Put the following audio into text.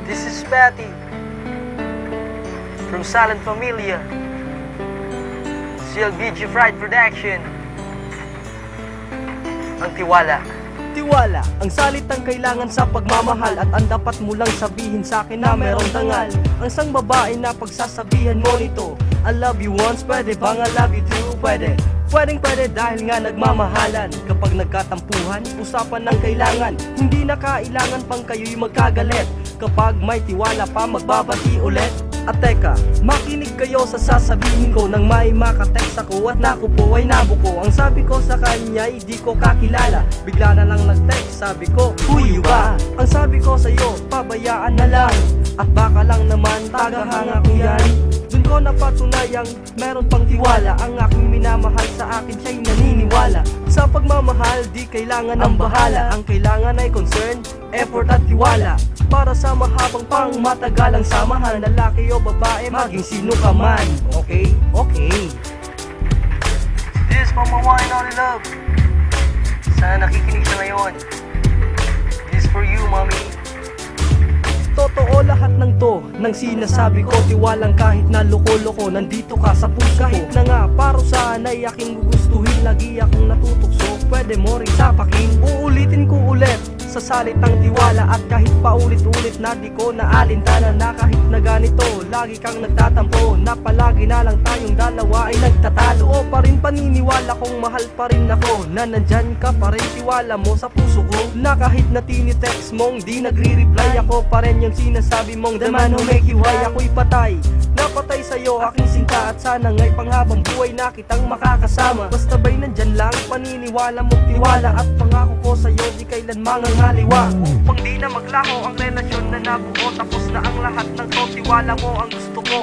This is Patty from Silent Familia, CLBG Fried Production. Ang tiwala. Tiwala, ang salitang kailangan sa pagmamahal. At ang dapat mo lang sabihin sa akin na merong dangal. Ang sang babae na pagsasabihan mo nito, I love you once, pwede bang I love you two? Pwede, pwede dahil nga nagmamahalan. Kapag nagkatampuhan, usapan ng kailangan. Hindi na kailangan pang kayo'y magkagalit. Kapag may tiwala pa, magbabati ulit. At teka, makinig kayo sa sasabihin ko nang may makatext ako at naku po ay nabuko. Ang sabi ko sa kanya, hindi ko kakilala. Bigla na lang nag-text, sabi ko, who you ba? Ang sabi ko sa'yo, pabayaan na lang. At baka lang naman tagahanga ko yan. Dun ko napatunayang meron pang tiwala. Ang aking minamahal sa akin siya'y naniniwala. Sa pagmamahal, di kailangan ng bahala. Ang kailangan ay concern, effort at tiwala. Para sa mahabang pang matagalang samahan. Lalaki o babae, maging sino ka man. Okay? Okay. This is for my one and only love. Sana nakikinig siya ngayon. This is for you, mommy. Totoo lahat ng to nang sinasabi ko. Tiwalang kahit na loko-loko, nandito ka sa puso ko. Kahit na nga parusahan ay aking gugustuhin, lagi akong natutukso, pwede mo rin tapakin. Uulitin ko ulit sa salitang tiwala. At kahit paulit-ulit na di ko naalintana na kahit na ganito, lagi kang nagtatampo, na palagi na lang tayong dalawa ay nagtatalo. O pa rin paniniwala kong mahal pa rin ako, na nandyan ka pa rin, tiwala mo sa puso ko. Na kahit na tinitext mong di nagre-reply, ako pa rin yung sinasabi mong the man who make you high. Ako'y patay, napatay sa'yo aking sinta. At sana nga'y panghabang buhay na kitang makakasama. Basta ba'y nandyan lang, paniniwala mong tiwala. At pangako ko sa'yo, di kailan mangangaliwa. Upang di na maglaho ang relasyon na nabuo, tapos na ang lahat ng to. Tiwala mo ang gusto ko